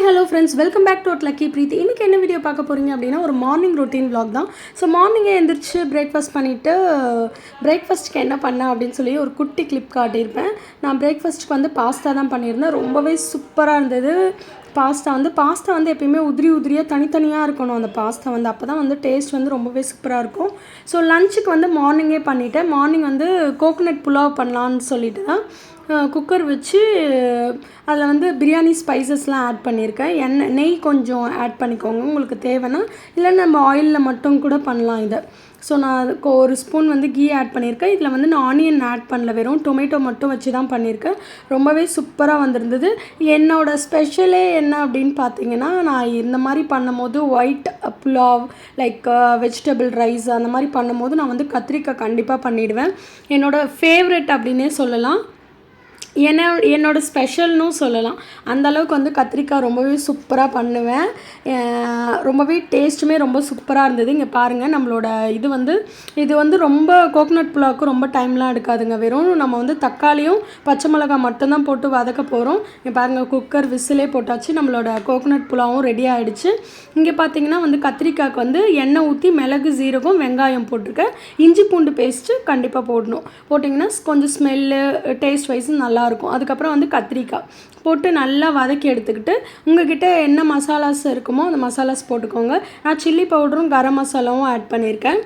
Hi hello friends, welcome back to Lucky Preethi. இன்றைக்கி என்ன video பார்க்க போகிறீங்க அப்படின்னா, ஒரு மார்னிங் ரொட்டீன் vlog தான். ஸோ மார்னிங்கே எழுந்திரிச்சு பிரேக்ஃபாஸ்ட் பண்ணிவிட்டு பிரேக்ஃபாஸ்ட்டுக்கு என்ன பண்ணேன் அப்படின்னு சொல்லி ஒரு குட்டி கிளிப் காட்டியிருப்பேன். நான் பிரேக்ஃபாஸ்ட்டுக்கு வந்து பாஸ்தா தான் பண்ணியிருந்தேன். ரொம்பவே சூப்பராக இருந்தது. பாஸ்தா வந்து எப்பயுமே உதிரியாக தனித்தனியாக இருக்கணும். அந்த பாஸ்தா வந்து அப்போ தான் வந்து டேஸ்ட் வந்து ரொம்பவே சூப்பராக இருக்கும். ஸோ லஞ்சுக்கு வந்து மார்னிங்கே பண்ணிவிட்டேன். மார்னிங் வந்து கோகோனட் புலாவ் பண்ணலான்னு சொல்லிட்டு தான் குக்கர் வச்சு அதில் வந்து பிரியாணி ஸ்பைசஸ்லாம் ஆட் பண்ணியிருக்கேன். நெய் கொஞ்சம் ஆட் பண்ணிக்கோங்க உங்களுக்கு தேவைன்னா, இல்லை நம்ம ஆயிலில் மட்டும் கூட பண்ணலாம் இதை. ஸோ நான் அதுக்கு ஒரு ஸ்பூன் வந்து கீ ஆட் பண்ணியிருக்கேன். இதில் வந்து நான் ஆனியன் ஆட் பண்ணல, வெறும் டொமேட்டோ மட்டும் வச்சு தான் பண்ணியிருக்கேன். ரொம்பவே சூப்பராக வந்திருந்தது. என்னோடய ஸ்பெஷலே என்ன அப்படின்னு பார்த்தீங்கன்னா, நான் இந்த மாதிரி பண்ணும்போது white pulao like vegetable rice அந்த மாதிரி பண்ணும்போது நான் வந்து கத்திரிக்காய் கண்டிப்பாக பண்ணிவிடுவேன். என்னோடய ஃபேவரெட் அப்படின்னே சொல்லலாம். என்னோடய ஸ்பெஷல்னு சொல்லலாம். அந்தளவுக்கு வந்து கத்திரிக்காய் ரொம்பவே சூப்பராக பண்ணுவேன். ரொம்பவே டேஸ்ட்டுமே ரொம்ப சூப்பராக இருந்தது. இங்கே பாருங்கள், நம்மளோட இது வந்து ரொம்ப கோகோனட் புலாவுக்கு ரொம்ப டைம்லாம் எடுக்காதுங்க. வெறும் நம்ம வந்து தக்காளியும் பச்சை மிளகாய் மட்டும்தான் போட்டு வதக்க போகிறோம். இங்கே பாருங்கள், குக்கர் விசிலே போட்டாச்சு. நம்மளோட கோகோனட் புலாவும் ரெடி ஆகிடுச்சு. இங்கே பார்த்தீங்கன்னா வந்து கத்திரிக்காய்க்கு வந்து எண்ணெய் ஊற்றி மிளகு, சீரகம், வெங்காயம் போட்டிருக்கேன். இஞ்சி பூண்டு பேஸ்ட்டு கண்டிப்பாக போடணும். போட்டிங்கன்னா கொஞ்சம் ஸ்மெல்லு டேஸ்ட் வைஸ் நல்லாயிருக்கும். அதுக்கப்புறம் வந்து கத்திரிக்காய் போட்டு நல்லா வதக்கி எடுத்துக்கிட்டு உங்கள்கிட்ட என்ன மசாலாஸ் இருக்குமோ அந்த மசாலாஸ் போட்டுக்கோங்க. நான் சில்லி பவுடரும் கரம் மசாலாவும் ஆட் பண்ணியிருக்கேன்.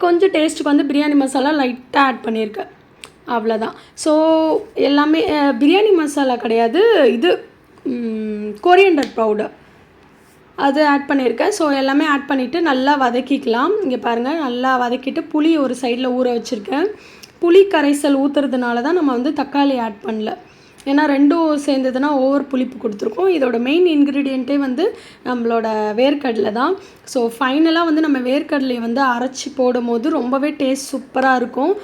கொஞ்சம் டேஸ்ட்டுக்கு வந்து பிரியாணி மசாலா லைட்டாக ஆட் பண்ணியிருக்கேன். அவ்வளோதான். ஸோ எல்லாமே பிரியாணி மசாலா கிடையாது, இது கொரியண்டர் பவுடர் அது ஆட் பண்ணியிருக்கேன். ஸோ எல்லாமே ஆட் பண்ணிவிட்டு நல்லா வதக்கிக்கலாம். இங்கே பாருங்கள், நல்லா வதக்கிட்டு புளி ஒரு சைடில் ஊற வச்சுருக்கேன். புளி கரைசல் ஊற்றுறதுனால தான் நம்ம வந்து தக்காளி ஆட் பண்ணல. ஏன்னா ரெண்டும் சேர்ந்ததுன்னா ஓவர் புளிப்பு கொடுத்துருக்கோம். இதோட மெயின் இன்க்ரீடியண்ட்டே வந்து நம்மளோட வேர்க்கடலை தான். ஸோ ஃபைனலாக வந்து நம்ம வேர்க்கடலையை வந்து அரைச்சி போடும் போது ரொம்பவே டேஸ்ட் சூப்பராக இருக்கும்.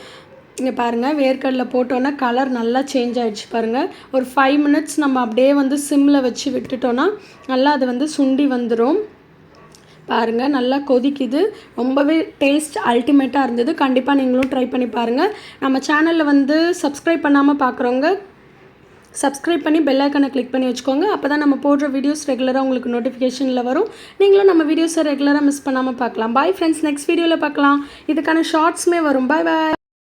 இங்கே பாருங்கள், வேர்க்கடலை போட்டோன்னா கலர் நல்லா சேஞ்ச் ஆகிடுச்சு பாருங்கள். ஒரு 5 minutes நம்ம அப்படியே வந்து சிம்மில் வச்சு விட்டுட்டோன்னா நல்லா அது வந்து சுண்டி வந்துடும். பாருங்கள், நல்லா கொதிக்குது. ரொம்பவே டேஸ்ட் அல்டிமேட்டாக இருந்தது. கண்டிப்பாக நீங்களும் ட்ரை பண்ணி பாருங்கள். நம்ம சேனலில் வந்து சப்ஸ்கிரைப் பண்ணாமல் பார்க்குறவங்க சப்ஸ்கிரைப் பண்ணி பெல் ஐக்கனை கிளிக் பண்ணி வச்சுக்கோங்க. அப்போ தான் நம்ம போடுற வீடியோஸ் ரெகுலராக உங்களுக்கு நோட்டிஃபிகேஷனில் வரும். நீங்களும் நம்ம வீடியோஸை ரெகுலராக மிஸ் பண்ணாமல் பார்க்கலாம். பாய் ஃப்ரெண்ட்ஸ், நெக்ஸ்ட் வீடியோவில் பார்க்கலாம். இதுக்கான ஷார்ட்ஸுமே வரும். பாய் பாய்.